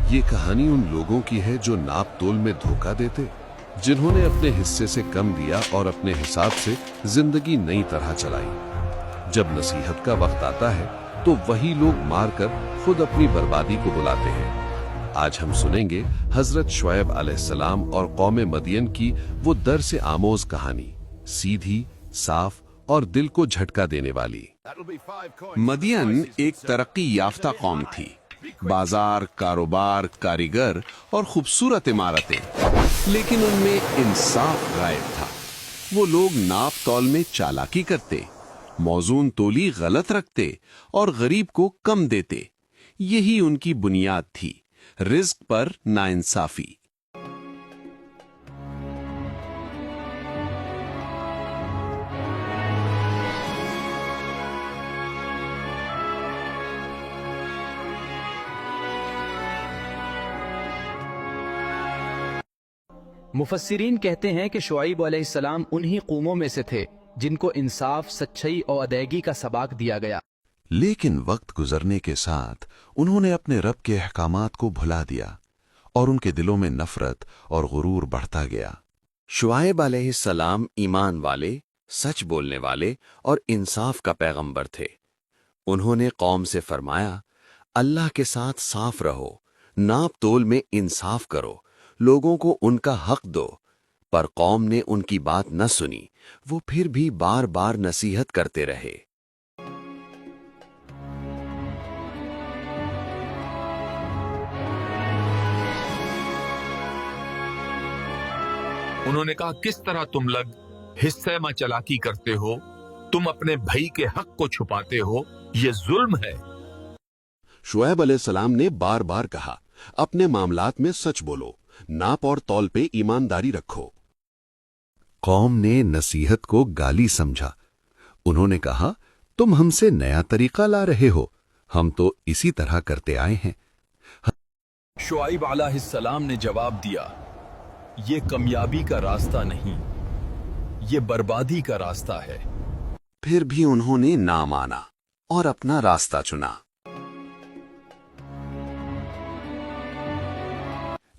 ये कहानी उन लोगों की है जो नाप तोल में धोखा देते, जिन्होंने अपने हिस्से से कम दिया और अपने हिसाब से जिंदगी नई तरह चलाई। जब नसीहत का वक्त आता है तो वही लोग मारकर खुद अपनी बर्बादी को बुलाते हैं। आज हम सुनेंगे हजरत शुएब अलैहिस्सलाम और कौम मदियन की वो दर से आमोज कहानी, सीधी, साफ और दिल को झटका देने वाली। मदियन एक तरक्की याफ्ता कौम थी। बाजार, कारोबार, कारीगर और खूबसूरत इमारतें, लेकिन उनमें इंसाफ गायब था। वो लोग नाप तौल में चालाकी करते, मौजून तोली गलत रखते और गरीब को कम देते। यही उनकी बुनियाद थी, रिज्क पर नाइंसाफी। मुफस्सिरीन कहते हैं कि शुआइब अलैहिस्सलाम उन्हीं कौमों में से थे जिनको इंसाफ, सच्चाई और अदायगी का सबाक दिया गया। लेकिन वक्त गुजरने के साथ उन्होंने अपने रब के अहकामात को भुला दिया और उनके दिलों में नफरत और गुरूर बढ़ता गया। शुआइब अलैहिस्सलाम ईमान वाले, सच बोलने वाले और इंसाफ का पैगंबर थे। उन्होंने कौम से फरमाया, अल्लाह के साथ साफ रहो, नाप तोल में इंसाफ करो, लोगों को उनका हक दो। पर कौम ने उनकी बात न सुनी। वो फिर भी बार बार नसीहत करते रहे। उन्होंने कहा, किस तरह तुम लोग हिस्से में चालाकी करते हो, तुम अपने भाई के हक को छुपाते हो, ये जुल्म है। शुएब अलैहिस्सलाम ने बार बार कहा, अपने मामलात में सच बोलो, नाप और तौल पे ईमानदारी रखो। कौम ने नसीहत को गाली समझा। उन्होंने कहा, तुम हमसे नया तरीका ला रहे हो, हम तो इसी तरह करते आए हैं। शुआइब अलैहिस्सलाम ने जवाब दिया, ये कामयाबी का रास्ता नहीं, ये बर्बादी का रास्ता है। फिर भी उन्होंने ना माना और अपना रास्ता चुना।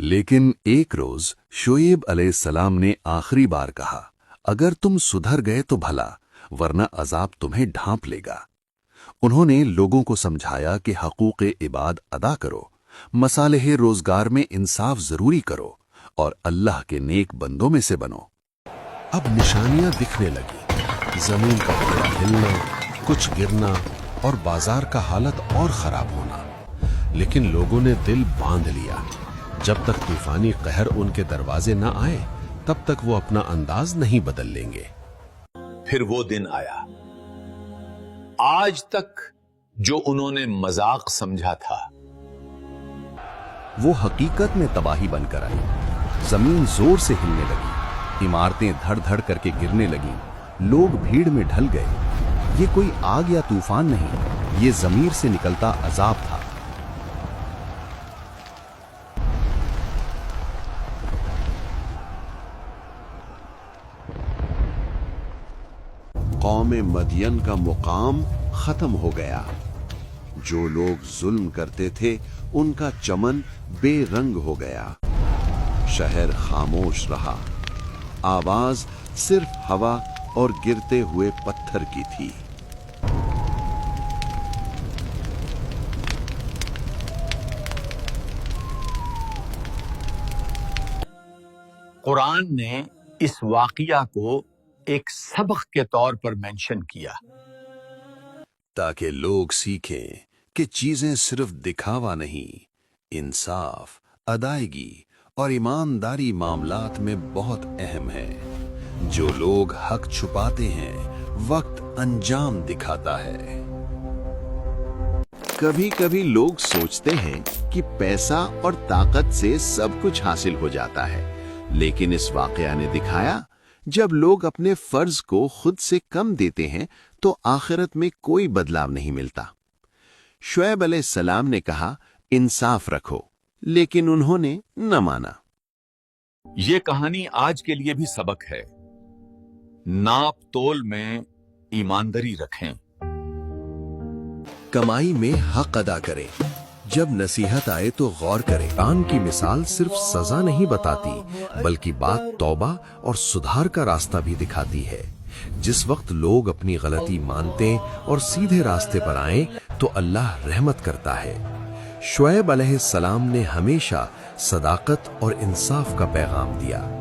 लेकिन एक रोज शुएब अलैहिस्सलाम ने आखिरी बार कहा, अगर तुम सुधर गए तो भला, वरना अजाब तुम्हें ढांप लेगा। उन्होंने लोगों को समझाया कि हकूक़े इबाद अदा करो, मसालेह रोजगार में इंसाफ जरूरी करो और अल्लाह के नेक बंदों में से बनो। अब निशानियां दिखने लगी, जमीन का पूरा हिलना, कुछ गिरना और बाजार का हालत और खराब होना। लेकिन लोगों ने दिल बांध लिया। जब तक तूफानी कहर उनके दरवाजे न आए, तब तक वो अपना अंदाज नहीं बदल लेंगे। फिर वो दिन आया। आज तक जो उन्होंने मजाक समझा था, वो हकीकत में तबाही बनकर आई। जमीन जोर से हिलने लगी, इमारतें धड़ धड़ करके गिरने लगीं, लोग भीड़ में ढल गए। ये कोई आग या तूफान नहीं, ये जमीर से निकलता अजाब था। कौम मदियन का मुकाम खत्म हो गया। जो लोग जुल्म करते थे, उनका चमन बेरंग हो गया। शहर खामोश रहा, आवाज सिर्फ हवा और गिरते हुए पत्थर की थी। कुरान ने इस वाकया को एक सबक के तौर पर मेंशन किया, ताकि लोग सीखें कि चीजें सिर्फ दिखावा नहीं, इंसाफ, अदायगी और ईमानदारी मामलात में बहुत अहम है। जो लोग हक छुपाते हैं, वक्त अंजाम दिखाता है। कभी कभी लोग सोचते हैं कि पैसा और ताकत से सब कुछ हासिल हो जाता है, लेकिन इस वाकया ने दिखाया, जब लोग अपने फर्ज को खुद से कम देते हैं तो आखिरत में कोई बदलाव नहीं मिलता। शुएब अलैहिस्सलाम ने कहा, इंसाफ रखो, लेकिन उन्होंने न माना। यह कहानी आज के लिए भी सबक है। नाप तोल में ईमानदारी रखें, कमाई में हक अदा करें, جب نصیحت آئے تو غور کریں۔ قرآن کی مثال صرف سزا نہیں بتاتی بلکہ بات توبہ اور سدھار کا راستہ بھی دکھاتی ہے۔ جس وقت لوگ اپنی غلطی مانتے اور سیدھے راستے پر آئیں تو اللہ رحمت کرتا ہے۔ شعیب علیہ السلام نے ہمیشہ صداقت اور انصاف کا پیغام دیا۔